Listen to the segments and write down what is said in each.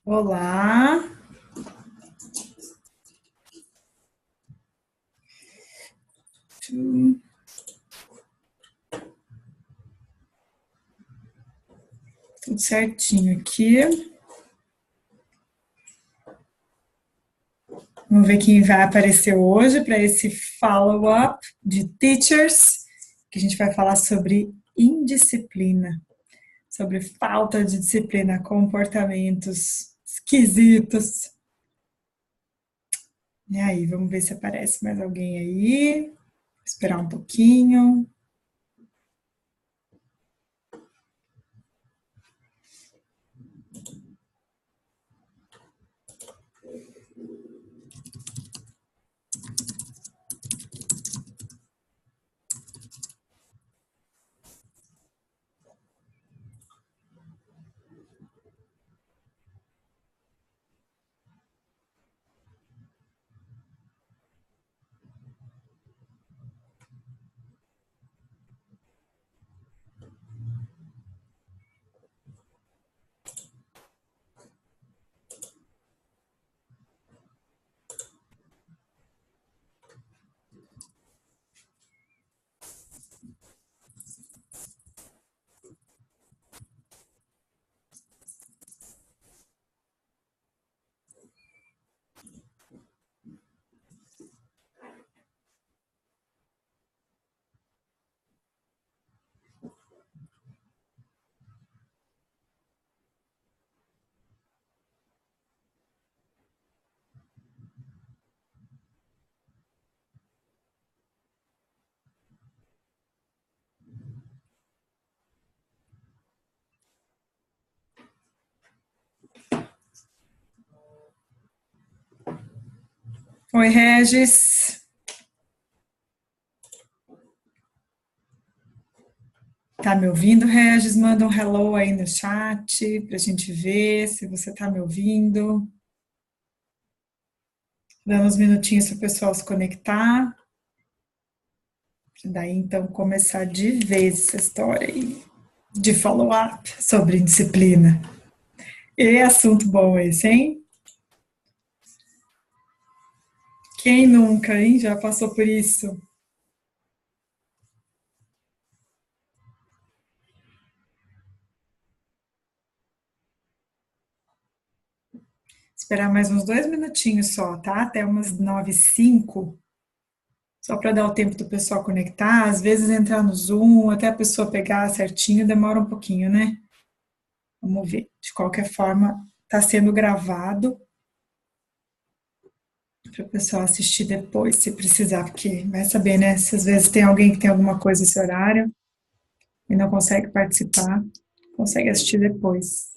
Olá, tudo certinho aqui. Vamos ver quem vai aparecer hoje para esse follow-up de teachers, que a gente vai falar sobre indisciplina, sobre falta de disciplina, comportamentos esquisitos. E aí, vamos ver se aparece mais alguém aí. Esperar um pouquinho. Oi, Regis. Tá me ouvindo, Regis? Manda um hello aí no chat para a gente ver se você tá me ouvindo. Dando uns minutinhos para o pessoal se conectar. Daí então começar de vez essa história aí de follow-up sobre disciplina. E assunto bom esse, hein? Quem nunca, hein? Já passou por isso. Esperar mais uns 2 minutinhos só, tá? Até umas 9h05, só para dar o tempo do pessoal conectar. Às vezes entrar no Zoom, até a pessoa pegar certinho, demora um pouquinho, né? Vamos ver. De qualquer forma, está sendo gravado para o pessoal assistir depois, se precisar, porque vai saber, né? Se às vezes tem alguém que tem alguma coisa nesse horário e não consegue participar, consegue assistir depois.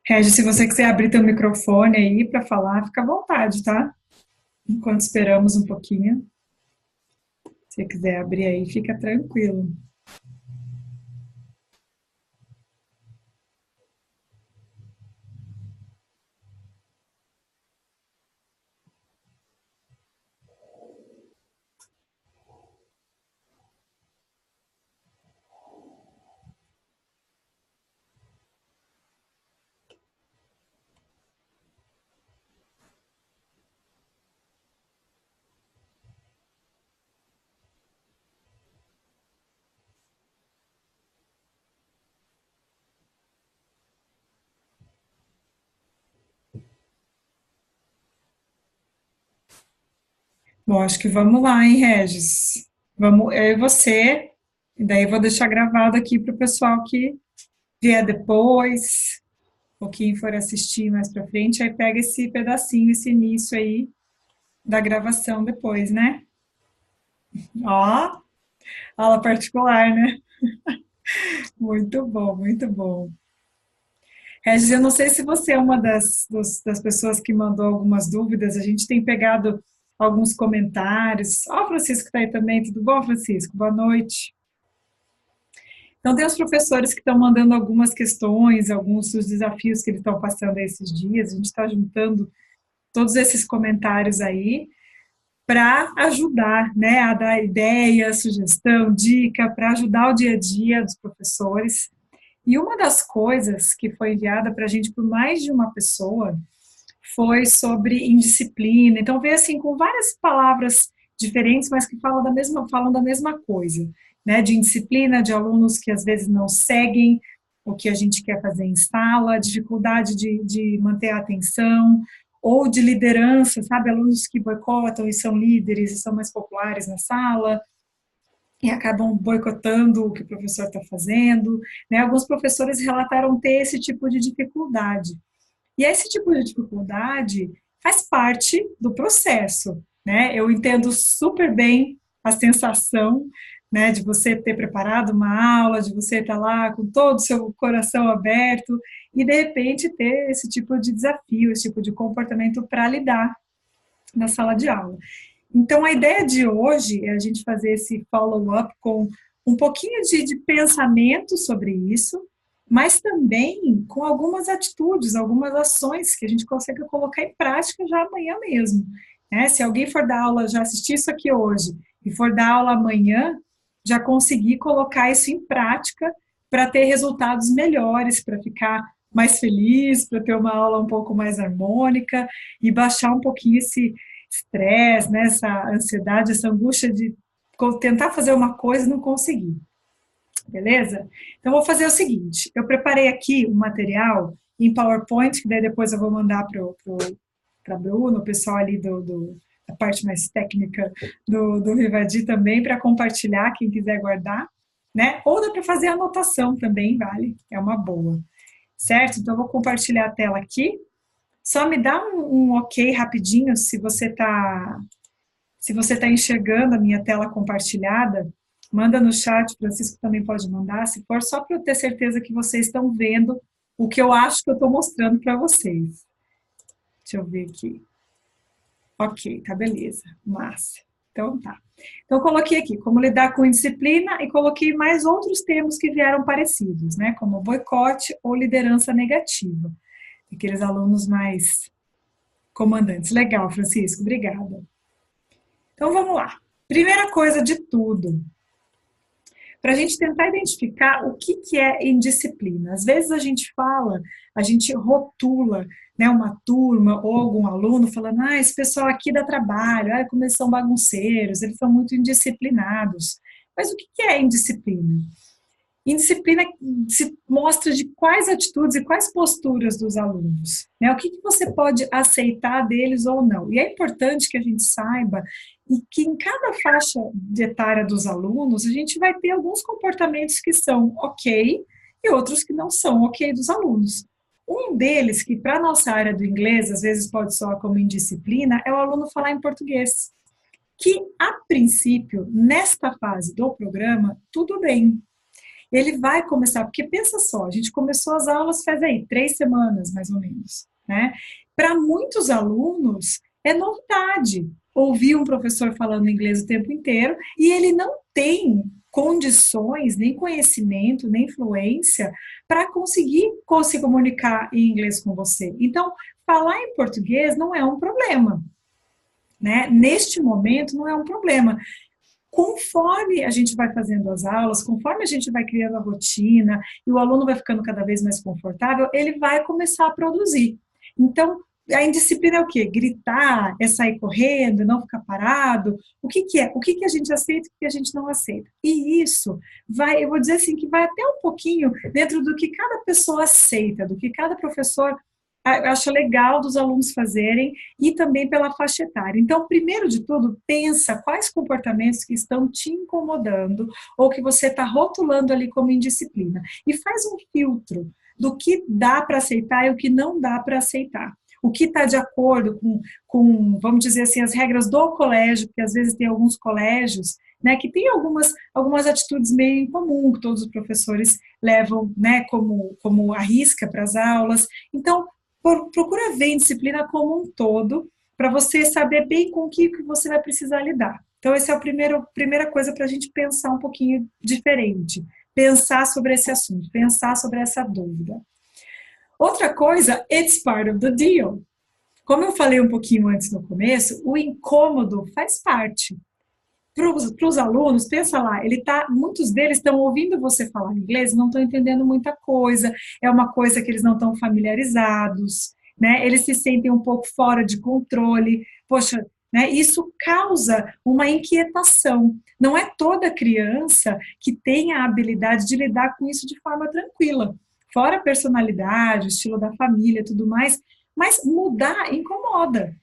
Regis, se você quiser abrir teu microfone aí para falar, fica à vontade, tá? Enquanto esperamos um pouquinho. Se você quiser abrir aí, fica tranquilo. Bom, acho que vamos lá, hein, Regis? Vamos, eu e você, e daí eu vou deixar gravado aqui para o pessoal que vier depois, ou quem for assistir mais para frente, aí pega esse pedacinho, esse início aí da gravação depois, né? Ó, aula particular, né? Muito bom, muito bom. Regis, eu não sei se você é uma das pessoas que mandou algumas dúvidas, a gente tem pegado alguns comentários. Ó, o Francisco está aí também, tudo bom, Francisco? Boa noite. Então, tem os professores que estão mandando algumas questões, alguns dos desafios que eles estão passando esses dias, a gente está juntando todos esses comentários aí para ajudar, né, a dar ideia, sugestão, dica, para ajudar o dia a dia dos professores. E uma das coisas que foi enviada para a gente por mais de uma pessoa foi sobre indisciplina. Então, veio assim com várias palavras diferentes, mas que falam da mesma coisa, né? De indisciplina, de alunos que às vezes não seguem o que a gente quer fazer em sala, dificuldade de manter a atenção, ou de liderança, sabe? Alunos que boicotam e são líderes e são mais populares na sala, e acabam boicotando o que o professor está fazendo, né? Alguns professores relataram ter esse tipo de dificuldade. E esse tipo de dificuldade faz parte do processo, né? Eu entendo super bem a sensação, né, de você ter preparado uma aula, de você estar lá com todo o seu coração aberto e de repente ter esse tipo de desafio, esse tipo de comportamento para lidar na sala de aula. Então, a ideia de hoje é a gente fazer esse follow-up com um pouquinho de pensamento sobre isso, mas também com algumas atitudes, algumas ações que a gente consegue colocar em prática já amanhã mesmo. Né? Se alguém for dar aula, já assistir isso aqui hoje, e for dar aula amanhã, já conseguir colocar isso em prática para ter resultados melhores, para ficar mais feliz, para ter uma aula um pouco mais harmônica e baixar um pouquinho esse estresse, né, essa ansiedade, essa angústia de tentar fazer uma coisa e não conseguir. Beleza? Então, vou fazer o seguinte: eu preparei aqui um material em PowerPoint, que daí depois eu vou mandar para Bruno, o pessoal ali da parte mais técnica do Rivadi também, para compartilhar, quem quiser guardar, né? Ou dá para fazer anotação também, vale? É uma boa. Certo? Então, eu vou compartilhar a tela aqui. Só me dá um ok rapidinho se você tá enxergando a minha tela compartilhada, manda no chat, o Francisco também pode mandar, se for, só para eu ter certeza que vocês estão vendo o que eu acho que eu estou mostrando para vocês. Deixa eu ver aqui. Ok, tá beleza. Massa. Então tá. Então, eu coloquei aqui como lidar com indisciplina e coloquei mais outros termos que vieram parecidos, né? Como boicote ou liderança negativa. Aqueles alunos mais comandantes. Legal, Francisco, obrigada. Então vamos lá. Primeira coisa de tudo, para a gente tentar identificar o que é indisciplina. Às vezes a gente fala, a gente rotula, né, uma turma ou algum aluno falando, esse pessoal aqui dá trabalho, como eles são bagunceiros, eles são muito indisciplinados. Mas o que é indisciplina? Indisciplina se mostra de quais atitudes e quais posturas dos alunos, né? O que você pode aceitar deles ou não. E é importante que a gente saiba e que em cada faixa etária dos alunos, a gente vai ter alguns comportamentos que são ok e outros que não são ok dos alunos. Um deles, que para a nossa área do inglês, às vezes pode soar como indisciplina, é o aluno falar em português. Que, a princípio, nesta fase do programa, tudo bem, ele vai começar, porque pensa só, a gente começou as aulas faz aí 3 semanas, mais ou menos, né? Para muitos alunos, é novidade ouvir um professor falando inglês o tempo inteiro e ele não tem condições, nem conhecimento, nem fluência para conseguir se comunicar em inglês com você. Então, falar em português não é um problema, né? Neste momento, não é um problema. Conforme a gente vai fazendo as aulas, conforme a gente vai criando a rotina e o aluno vai ficando cada vez mais confortável, ele vai começar a produzir. Então, a indisciplina é o quê? Gritar, é sair correndo, não ficar parado. O que é? O que a gente aceita e o que a gente não aceita? E isso vai, eu vou dizer assim, que vai até um pouquinho dentro do que cada pessoa aceita, do que cada professor eu acho legal dos alunos fazerem e também pela faixa etária. Então, primeiro de tudo, pensa quais comportamentos que estão te incomodando ou que você está rotulando ali como indisciplina e faz um filtro do que dá para aceitar e o que não dá para aceitar. O que está de acordo vamos dizer assim, as regras do colégio, porque às vezes tem alguns colégios, né, que tem algumas atitudes meio em comum, que todos os professores levam, né, como a risca para as aulas. Então, procura ver a disciplina como um todo, para você saber bem com o que você vai precisar lidar. Então, essa é a primeira coisa para a gente pensar um pouquinho diferente. Pensar sobre esse assunto, pensar sobre essa dúvida. Outra coisa, it's part of the deal. Como eu falei um pouquinho antes no começo, o incômodo faz parte. Para os alunos, pensa lá, muitos deles estão ouvindo você falar inglês e não estão entendendo muita coisa, é uma coisa que eles não estão familiarizados, né? Eles se sentem um pouco fora de controle, poxa, né? Isso causa uma inquietação. Não é toda criança que tem a habilidade de lidar com isso de forma tranquila. Fora a personalidade, o estilo da família, tudo mais, mas mudar incomoda.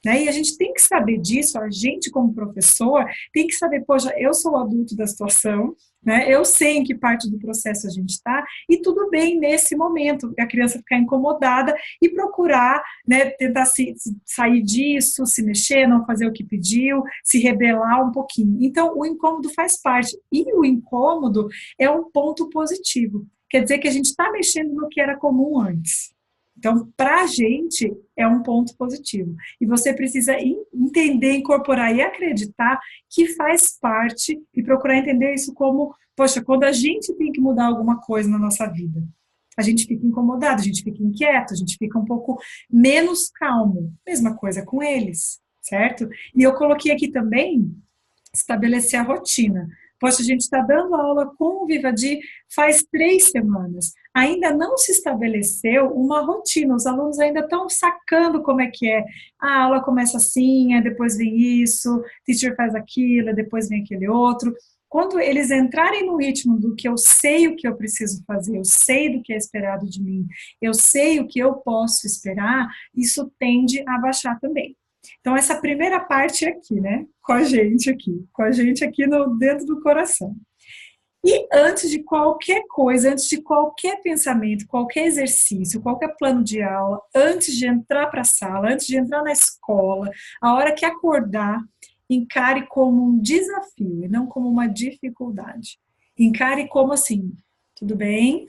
Né? E a gente tem que saber disso, a gente como professor tem que saber, poxa, eu sou o adulto da situação, né? Eu sei em que parte do processo a gente está, e tudo bem nesse momento, a criança ficar incomodada e procurar, né, tentar sair disso, se mexer, não fazer o que pediu, se rebelar um pouquinho. Então, o incômodo faz parte, e o incômodo é um ponto positivo, quer dizer que a gente está mexendo no que era comum antes. Então, para a gente, é um ponto positivo. E você precisa entender, incorporar e acreditar que faz parte e procurar entender isso como, poxa, quando a gente tem que mudar alguma coisa na nossa vida, a gente fica incomodado, a gente fica inquieto, a gente fica um pouco menos calmo. Mesma coisa com eles, certo? E eu coloquei aqui também estabelecer a rotina. Poxa, a gente está dando aula com o Vivadi faz 3 semanas. Ainda não se estabeleceu uma rotina. Os alunos ainda estão sacando como é que é. A aula começa assim, depois vem isso, teacher faz aquilo, depois vem aquele outro. Quando eles entrarem no ritmo do que eu sei o que eu preciso fazer, eu sei do que é esperado de mim, eu sei o que eu posso esperar, isso tende a baixar também. Então, essa primeira parte é aqui, né? Com a gente aqui no dentro do coração. E antes de qualquer coisa, antes de qualquer pensamento, qualquer exercício, qualquer plano de aula, antes de entrar para a sala, antes de entrar na escola, a hora que acordar, encare como um desafio e não como uma dificuldade. Encare como assim, tudo bem,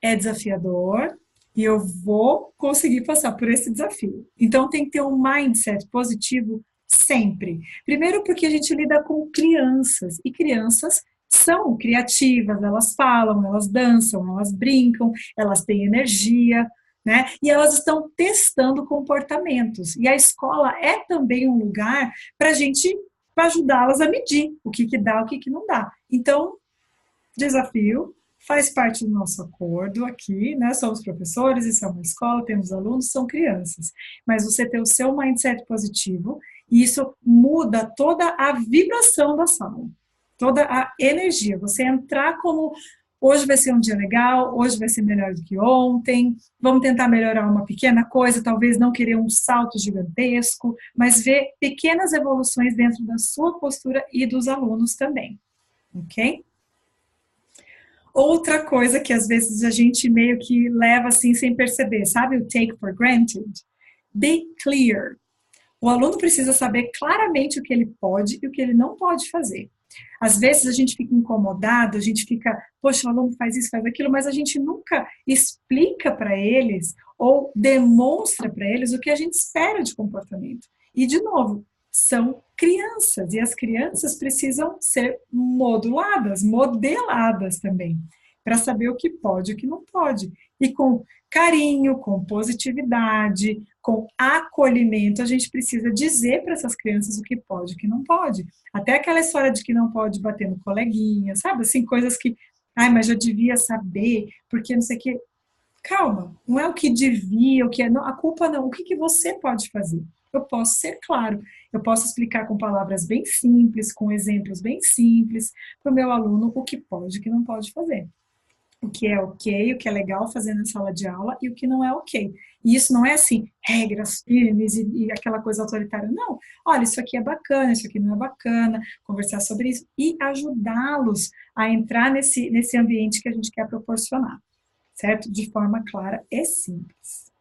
é desafiador e eu vou conseguir passar por esse desafio. Então tem que ter um mindset positivo sempre. Primeiro porque a gente lida com crianças e crianças são criativas, elas falam, elas dançam, elas brincam, elas têm energia, né? E elas estão testando comportamentos. E a escola é também um lugar para a gente, para ajudá-las a medir o que dá, o que não dá. Então, desafio, faz parte do nosso acordo aqui, né? Somos professores, isso é uma escola, temos alunos, são crianças. Mas você ter o seu mindset positivo, e isso muda toda a vibração da sala, toda a energia. Você entrar como hoje vai ser um dia legal, hoje vai ser melhor do que ontem, vamos tentar melhorar uma pequena coisa, talvez não querer um salto gigantesco, mas ver pequenas evoluções dentro da sua postura e dos alunos também, ok? Outra coisa que às vezes a gente meio que leva assim sem perceber, sabe? O take for granted. Be clear. O aluno precisa saber claramente o que ele pode e o que ele não pode fazer. Às vezes a gente fica incomodado, a gente fica, poxa, o aluno faz isso, faz aquilo, mas a gente nunca explica para eles ou demonstra para eles o que a gente espera de comportamento. E, de novo, são crianças e as crianças precisam ser moduladas, modeladas também, para saber o que pode e o que não pode. E com carinho, com positividade, com acolhimento, a gente precisa dizer para essas crianças o que pode e o que não pode. Até aquela história de que não pode bater no coleguinha, sabe? Assim, coisas que, ai, mas eu devia saber, porque não sei o que. Calma, não é o que devia, o que é, não, a culpa não, o que você pode fazer? Eu posso ser claro, eu posso explicar com palavras bem simples, com exemplos bem simples, para o meu aluno o que pode e o que não pode fazer. o que é ok, o que é legal fazer na sala de aula e o que não é ok. E isso não é assim, regras firmes e aquela coisa autoritária. Não, olha, isso aqui é bacana, isso aqui não é bacana, conversar sobre isso e ajudá-los a entrar nesse ambiente que a gente quer proporcionar, certo? De forma clara e simples.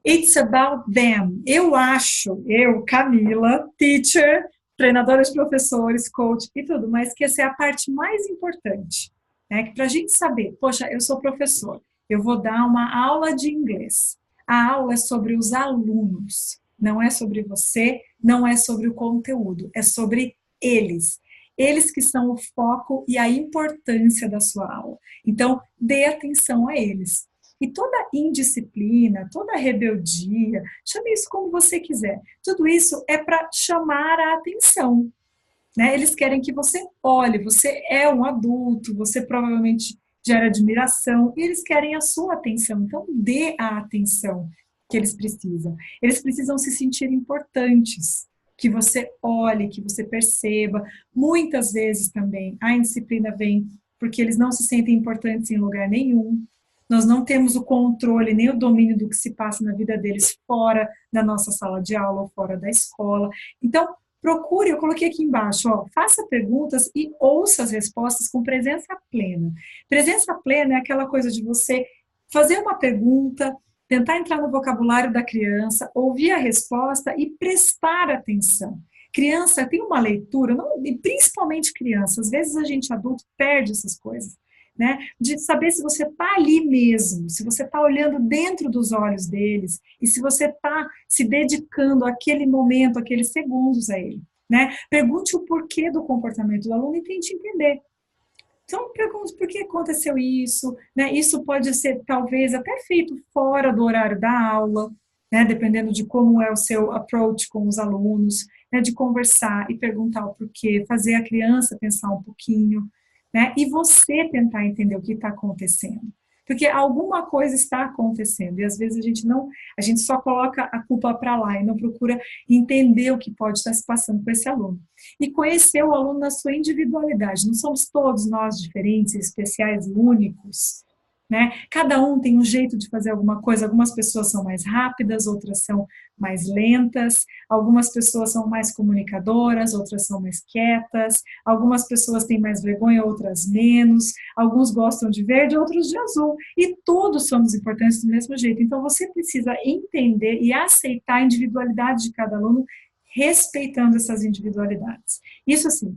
It's about them. Eu acho, eu, Camila, teacher, treinadora de professores, coach e tudo, mas que essa é a parte mais importante, né? Que para a gente saber, poxa, eu sou professor, eu vou dar uma aula de inglês. A aula é sobre os alunos, não é sobre você, não é sobre o conteúdo, é sobre eles. Eles que são o foco e a importância da sua aula. Então, dê atenção a eles. E toda indisciplina, toda rebeldia, chame isso como você quiser. Tudo isso é para chamar a atenção, né? Eles querem que você olhe, você é um adulto, você provavelmente gera admiração, e eles querem a sua atenção. Então, dê a atenção que eles precisam. Eles precisam se sentir importantes, que você olhe, que você perceba. Muitas vezes também a indisciplina vem porque eles não se sentem importantes em lugar nenhum. Nós não temos o controle nem o domínio do que se passa na vida deles fora da nossa sala de aula ou fora da escola. Então, procure, eu coloquei aqui embaixo, ó, faça perguntas e ouça as respostas com presença plena. Presença plena é aquela coisa de você fazer uma pergunta, tentar entrar no vocabulário da criança, ouvir a resposta e prestar atenção. Criança tem uma leitura, não, e principalmente criança, às vezes a gente adulto perde essas coisas, né? De saber se você está ali mesmo, se você está olhando dentro dos olhos deles e se você está se dedicando àquele momento, àqueles segundos a ele, né? Pergunte o porquê do comportamento do aluno e tente entender. Então, pergunte por que aconteceu isso, né? Isso pode ser, talvez, até feito fora do horário da aula, né? Dependendo de como é o seu approach com os alunos, né? De conversar e perguntar o porquê, fazer a criança pensar um pouquinho, né? E você tentar entender o que está acontecendo. Porque alguma coisa está acontecendo e às vezes a gente só coloca a culpa para lá e não procura entender o que pode estar se passando com esse aluno. E conhecer o aluno na sua individualidade. Não somos todos nós diferentes, especiais e únicos, né? Cada um tem um jeito de fazer alguma coisa. Algumas pessoas são mais rápidas, outras são mais lentas. Algumas pessoas são mais comunicadoras, outras são mais quietas. Algumas pessoas têm mais vergonha, outras menos. Alguns gostam de verde, outros de azul. E todos somos importantes do mesmo jeito. Então você precisa entender e aceitar a individualidade de cada aluno, respeitando essas individualidades. Isso assim,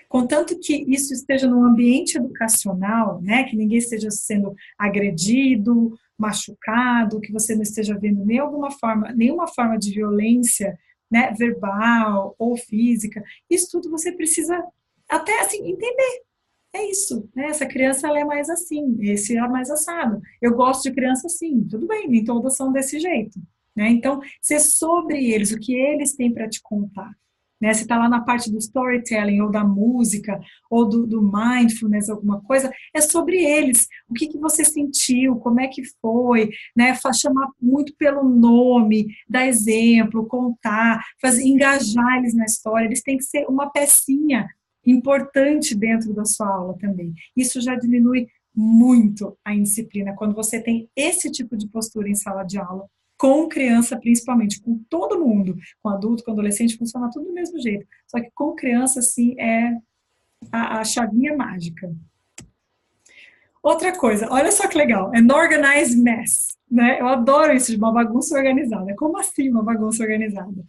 contanto que isso esteja num ambiente educacional, né, que ninguém esteja sendo agredido, machucado, que você não esteja vendo nenhuma forma de violência, né, verbal ou física, isso tudo você precisa até assim entender. É isso, né? Essa criança ela é mais assim, esse é mais assado. Eu gosto de criança assim, tudo bem, nem todas são desse jeito, né? Então, ser sobre eles, o que eles têm para te contar. Né? Se está lá na parte do storytelling, ou da música, ou do mindfulness, alguma coisa, é sobre eles. O que você sentiu, como é que foi, né? Chamar muito pelo nome, dar exemplo, contar, engajar eles na história. Eles têm que ser uma pecinha importante dentro da sua aula também. Isso já diminui muito a indisciplina, quando você tem esse tipo de postura em sala de aula, com criança principalmente, com todo mundo, com adulto, com adolescente, funciona tudo do mesmo jeito. Só que com criança, assim, é a chavinha mágica. Outra coisa, olha só que legal, an organized mess, né? Eu adoro isso de uma bagunça organizada. Como assim uma bagunça organizada?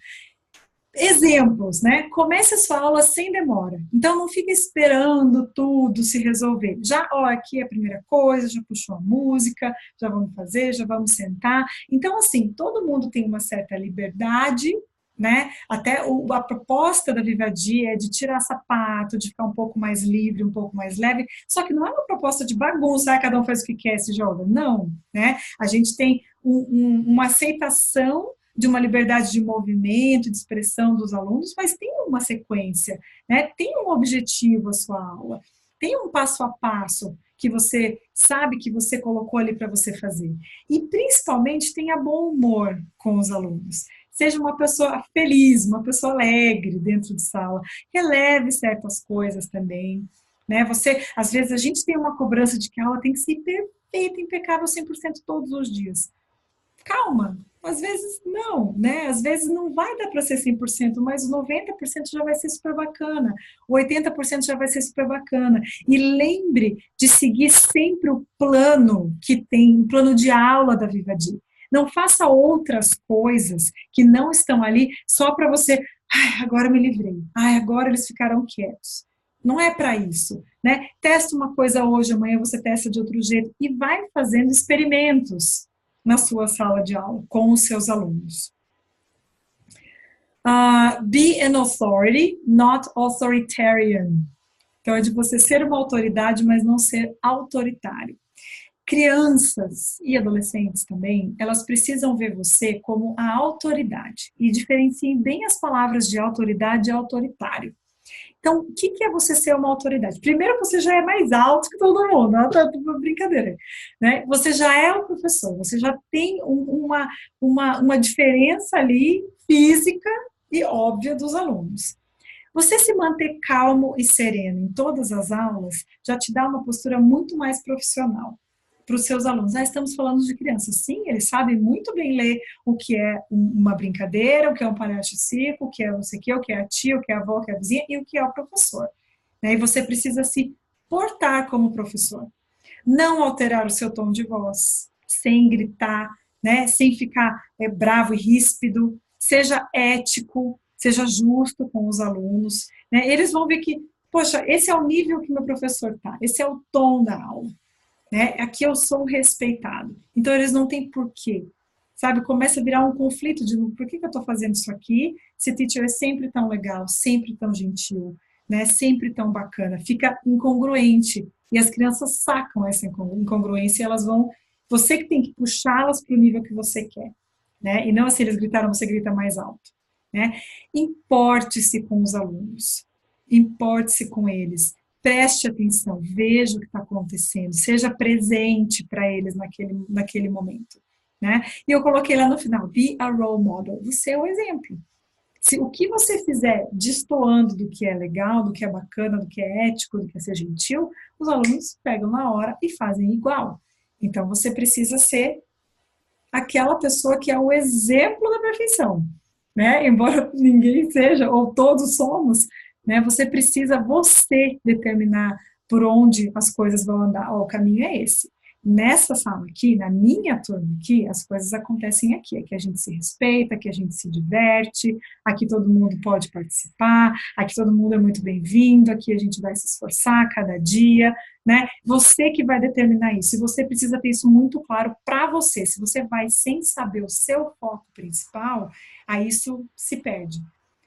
Exemplos, né? Comece a sua aula sem demora. Então, não fique esperando tudo se resolver. Já, ó, aqui é a primeira coisa, já puxou a música, já vamos fazer, já vamos sentar. Então, assim, todo mundo tem uma certa liberdade, né? Até a proposta da Vivadia é de tirar sapato, de ficar um pouco mais livre, um pouco mais leve. Só que não é uma proposta de bagunça, cada um faz o que quer, se joga. Não, né? A gente tem uma aceitação de uma liberdade de movimento, de expressão dos alunos, mas tem uma sequência, né? Tem um objetivo a sua aula, tem um passo a passo que você sabe que você colocou ali para você fazer. E principalmente tenha bom humor com os alunos. Seja uma pessoa feliz, uma pessoa alegre dentro de sala, releve certas coisas também. né? Às vezes a gente tem uma cobrança de que a aula tem que ser perfeita, impecável 100% todos os dias. Calma, às vezes não, né? Às vezes não vai dar para ser 100%, mas 90% já vai ser super bacana, o 80% já vai ser super bacana. E lembre de seguir sempre o plano que tem, o plano de aula da Vivadi. Não faça outras coisas que não estão ali só para você, ai, agora me livrei, ai, agora eles ficaram quietos. Não é para isso, né? Testa uma coisa hoje, amanhã você testa de outro jeito e vai fazendo experimentos na sua sala de aula com os seus alunos. Be an authority, not authoritarian. Então, é de você ser uma autoridade, mas não ser autoritário. Crianças e adolescentes também, elas precisam ver você como a autoridade. E diferenciem bem as palavras de autoridade e autoritário. Então, o que é você ser uma autoridade? Primeiro, você já é mais alto que todo mundo, não tá uma brincadeira, né? Você já é o professor, você já tem uma diferença ali física e óbvia dos alunos. Você se manter calmo e sereno em todas as aulas já te dá uma postura muito mais profissional para os seus alunos. Estamos falando de crianças. Sim, eles sabem muito bem ler o que é uma brincadeira, o que é um palhaço de circo, o que é não sei o que, o que é a tia, o que é a avó, o que é a vizinha e o que é o professor. E você precisa se portar como professor. Não alterar o seu tom de voz, sem gritar, né, sem ficar bravo e ríspido. Seja ético, seja justo com os alunos. Né? Eles vão ver que, poxa, esse é o nível que meu professor está, esse é o tom da aula. Né? Aqui eu sou respeitado. Então eles não têm porquê. Sabe, começa a virar um conflito de por que eu estou fazendo isso aqui? Se o teacher é sempre tão legal, sempre tão gentil, né? Sempre tão bacana. Fica incongruente. E as crianças sacam essa incongruência e elas vão. Você que tem que puxá-las para o nível que você quer. Né? E não se eles gritaram, você grita mais alto. Né? Importe-se com os alunos. Importe-se com eles. Preste atenção, veja o que está acontecendo, seja presente para eles naquele momento. Né? E eu coloquei lá no final, be a role model, você é o exemplo. Se o que você fizer destoando do que é legal, do que é bacana, do que é ético, do que é ser gentil, os alunos pegam na hora e fazem igual. Então você precisa ser aquela pessoa que é o exemplo da perfeição. Né? Embora ninguém seja, ou todos somos, né? Você precisa você determinar por onde as coisas vão andar. O caminho é esse. Nessa sala aqui, na minha turma aqui, as coisas acontecem aqui. Aqui a gente se respeita, aqui a gente se diverte, aqui todo mundo pode participar, aqui todo mundo é muito bem-vindo, aqui a gente vai se esforçar cada dia, né? Você que vai determinar isso. E você precisa ter isso muito claro para você. Se você vai sem saber o seu foco principal, aí isso se perde.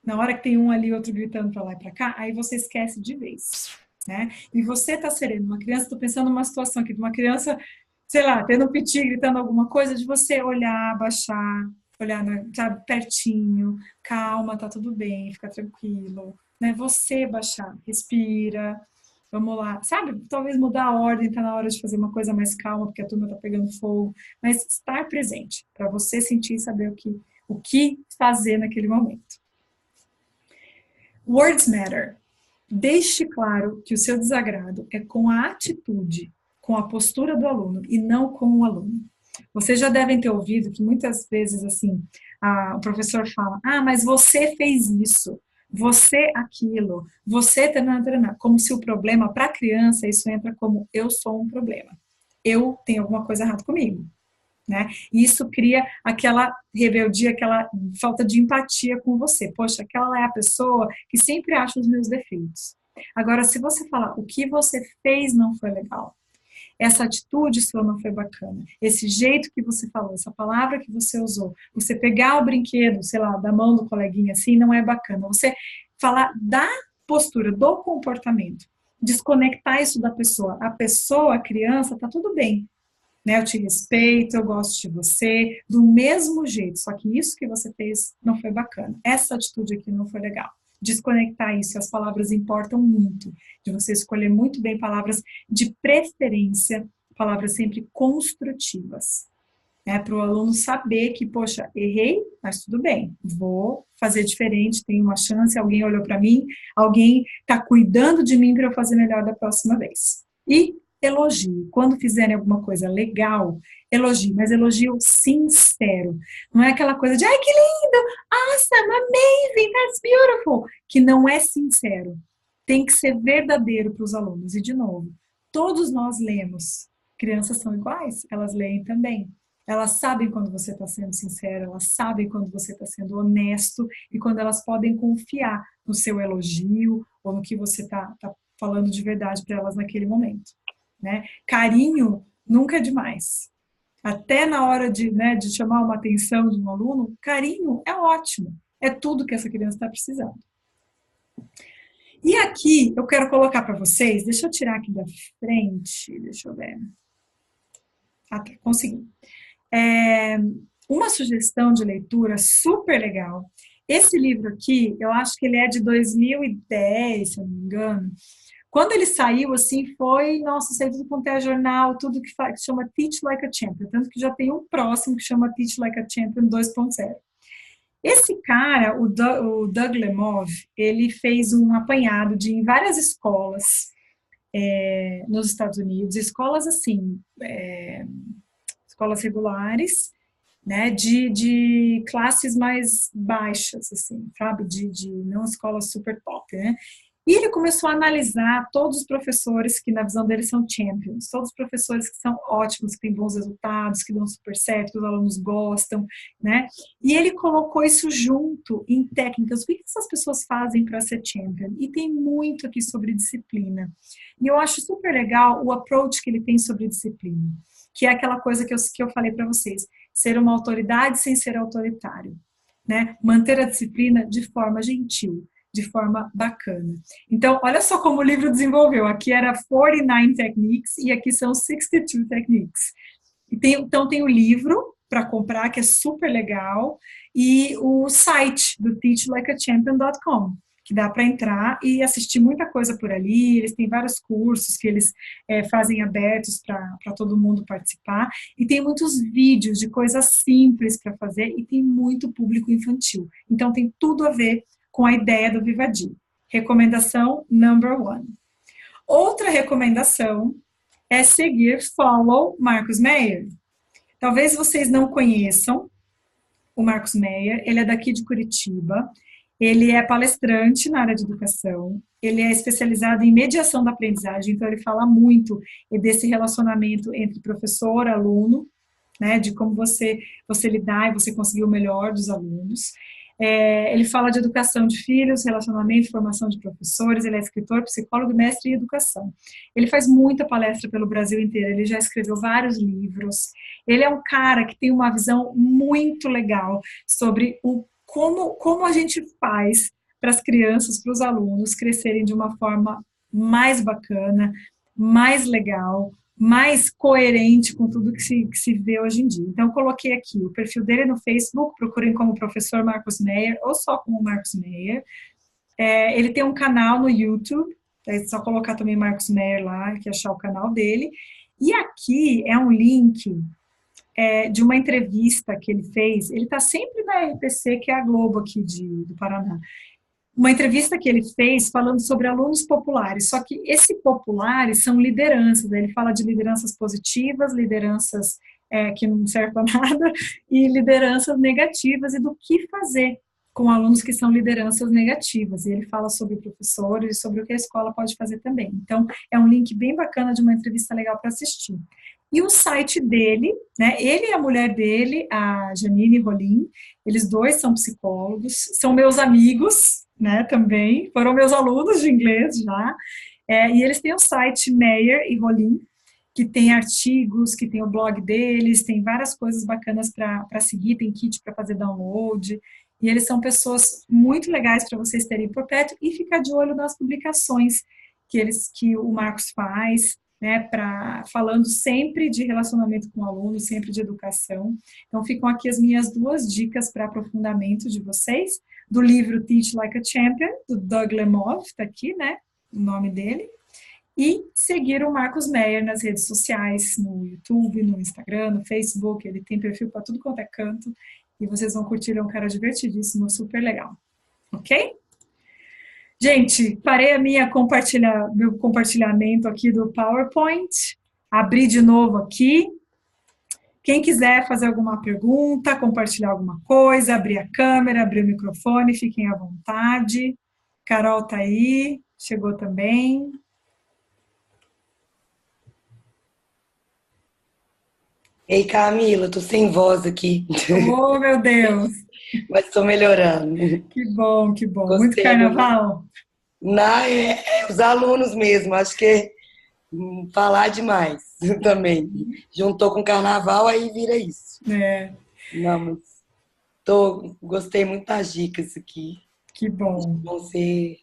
Na hora que tem um ali, outro gritando para lá e para cá, aí você esquece de vez. Né? E você está sereno, uma criança, estou pensando numa situação aqui, de uma criança, sei lá, tendo um piti, gritando alguma coisa, de você olhar, baixar, olhar, sabe, pertinho, calma, tá tudo bem, fica tranquilo, né? Você baixar, respira, vamos lá, sabe, talvez mudar a ordem, tá na hora de fazer uma coisa mais calma, porque a turma tá pegando fogo, mas estar presente, para você sentir e saber o que fazer naquele momento. Words matter. Deixe claro que o seu desagrado é com a atitude, com a postura do aluno e não com o aluno. Vocês já devem ter ouvido que muitas vezes assim, o professor fala, mas você fez isso, você aquilo, você treinar, como se o problema para a criança, isso entra como eu sou um problema. Eu tenho alguma coisa errada comigo. Né? E isso cria aquela rebeldia, aquela falta de empatia com você. Poxa, aquela é a pessoa que sempre acha os meus defeitos. Agora, se você falar o que você fez não foi legal, essa atitude sua não foi bacana, esse jeito que você falou, essa palavra que você usou, você pegar o brinquedo, sei lá, da mão do coleguinha assim, não é bacana. Você falar da postura, do comportamento, desconectar isso da pessoa. A pessoa, a criança, tá tudo bem. Né, eu te respeito, eu gosto de você, do mesmo jeito, só que isso que você fez não foi bacana, essa atitude aqui não foi legal. Desconectar isso, as palavras importam muito, de você escolher muito bem palavras de preferência, palavras sempre construtivas. Para o aluno saber que, poxa, errei, mas tudo bem, vou fazer diferente, tem uma chance, alguém olhou para mim, alguém está cuidando de mim para eu fazer melhor da próxima vez. E elogie. Quando fizerem alguma coisa legal, elogie, mas elogio sincero. Não é aquela coisa de, ai, que lindo, awesome, amazing, that's beautiful, que não é sincero. Tem que ser verdadeiro para os alunos. E, de novo, todos nós lemos. Crianças são iguais, elas leem também. Elas sabem quando você está sendo sincero, elas sabem quando você está sendo honesto e quando elas podem confiar no seu elogio ou no que você está falando de verdade para elas naquele momento. Né? Carinho nunca é demais. Até na hora de chamar uma atenção de um aluno, carinho é ótimo. É tudo que essa criança está precisando. E aqui eu quero colocar para vocês, deixa eu tirar aqui da frente, deixa eu ver. Ah, tá, consegui. Uma sugestão de leitura super legal. Esse livro aqui, eu acho que ele é de 2010, se eu não me engano. Quando ele saiu, assim, foi, nossa, saiu tudo quanto é jornal, tudo que chama Teach Like a Champion. Tanto que já tem um próximo que chama Teach Like a Champion 2.0. Esse cara, o Doug Lemov, ele fez um apanhado de em várias escolas nos Estados Unidos, escolas assim, escolas regulares, né, de classes mais baixas, assim, sabe, de não escolas super top, né, e ele começou a analisar todos os professores que, na visão dele, são champions, todos os professores que são ótimos, que têm bons resultados, que dão super certo, que os alunos gostam, né? E ele colocou isso junto em técnicas. O que essas pessoas fazem para ser champion? E tem muito aqui sobre disciplina. E eu acho super legal o approach que ele tem sobre disciplina, que é aquela coisa que eu falei para vocês, ser uma autoridade sem ser autoritário, né? Manter a disciplina de forma gentil, de forma bacana. Então, olha só como o livro desenvolveu. Aqui era 49 techniques e aqui são 62 techniques. Então, tem o livro para comprar, que é super legal, e o site do teachlikeachampion.com, que dá para entrar e assistir muita coisa por ali. Eles têm vários cursos que eles fazem abertos para todo mundo participar. E tem muitos vídeos de coisas simples para fazer e tem muito público infantil. Então, tem tudo a ver com a ideia do Vivadi. Recomendação number 1. Outra recomendação é seguir, follow Marcos Meyer. Talvez vocês não conheçam o Marcos Meyer, ele é daqui de Curitiba, ele é palestrante na área de educação, ele é especializado em mediação da aprendizagem, então ele fala muito desse relacionamento entre professor e aluno, né, de como você lidar e você conseguir o melhor dos alunos. Ele fala de educação de filhos, relacionamento, formação de professores, ele é escritor, psicólogo, mestre em educação. Ele faz muita palestra pelo Brasil inteiro, ele já escreveu vários livros. Ele é um cara que tem uma visão muito legal sobre como a gente faz para as crianças, para os alunos crescerem de uma forma mais bacana, mais legal, mais coerente com tudo que se vê hoje em dia. Então, eu coloquei aqui o perfil dele no Facebook, procurem como professor Marcos Meyer, ou só como Marcos Meyer. Ele tem um canal no YouTube, é só colocar também Marcos Meyer lá, que achar o canal dele. E aqui é um link de uma entrevista que ele fez, ele está sempre na RPC, que é a Globo aqui do Paraná. Uma entrevista que ele fez falando sobre alunos populares, só que esse populares são lideranças, ele fala de lideranças positivas, lideranças que não servem para nada, e lideranças negativas, e do que fazer com alunos que são lideranças negativas, e ele fala sobre professores e sobre o que a escola pode fazer também. Então, é um link bem bacana de uma entrevista legal para assistir. E o site dele, né, ele e a mulher dele, a Janine Rolim, eles dois são psicólogos, são meus amigos, né, também, foram meus alunos de inglês já, e eles têm o site Meyer e Rolim, que tem artigos, que tem o blog deles, tem várias coisas bacanas para seguir, tem kit para fazer download, e eles são pessoas muito legais para vocês terem por perto e ficar de olho nas publicações que o Marcos faz, né, falando sempre de relacionamento com o aluno, sempre de educação. Então, ficam aqui as minhas 2 dicas para aprofundamento de vocês, do livro Teach Like a Champion, do Doug Lemov, está aqui, né, o nome dele, e seguir o Marcos Meyer nas redes sociais, no YouTube, no Instagram, no Facebook. Ele tem perfil para tudo quanto é canto e vocês vão curtir, ele é um cara divertidíssimo, super legal. Ok? Gente, parei meu compartilhamento aqui do PowerPoint, abri de novo aqui. Quem quiser fazer alguma pergunta, compartilhar alguma coisa, abrir a câmera, abrir o microfone, fiquem à vontade. Carol tá aí, chegou também. Ei, Camila, tô sem voz aqui, Oh, meu Deus! mas tô melhorando. Que bom, que bom. Muito Gostei, amiga. carnaval? É os alunos mesmo, acho que falar demais também. Juntou com carnaval, aí vira isso. É, Não, mas gostei muito das dicas aqui. que Acho que bom. vão ser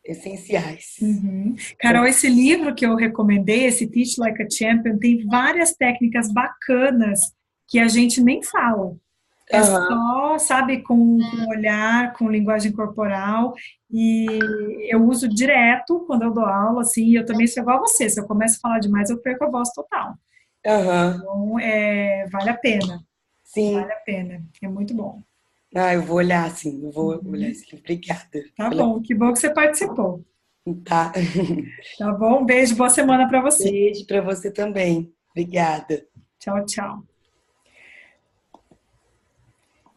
essenciais. Uhum. Carol, esse livro que eu recomendei, esse Teach Like a Champion, tem várias técnicas bacanas que a gente nem fala. É Aham, só, sabe, com olhar, com linguagem corporal, e eu uso direto quando eu dou aula, assim, e eu também sou igual a você, se eu começo a falar demais, eu perco a voz total. aham, Então, vale sim. a pena, é muito bom. Ah, eu vou olhar, sim, eu vou olhar esse livro. Obrigada Tá pela... bom, que bom que você participou. Tá. Tá bom? Um beijo, boa semana para você. Beijo pra você também. Obrigada. Tchau, tchau.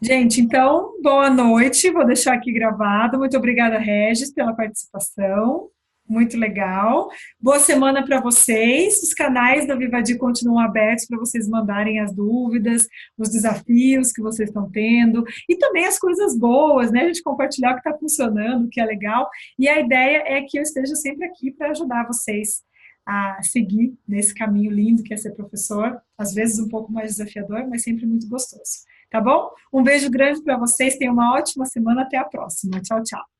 Gente, então, boa noite. Vou deixar aqui gravado. Muito obrigada, Regis, pela participação. Muito legal. Boa semana para vocês. Os canais da Vivadi continuam abertos para vocês mandarem as dúvidas, os desafios que vocês estão tendo e também as coisas boas, né? A gente compartilhar o que está funcionando, o que é legal. E a ideia é que eu esteja sempre aqui para ajudar vocês a seguir nesse caminho lindo que é ser professor, às vezes um pouco mais desafiador, mas sempre muito gostoso. Tá bom? Um beijo grande para vocês, tenham uma ótima semana, até a próxima. Tchau, tchau.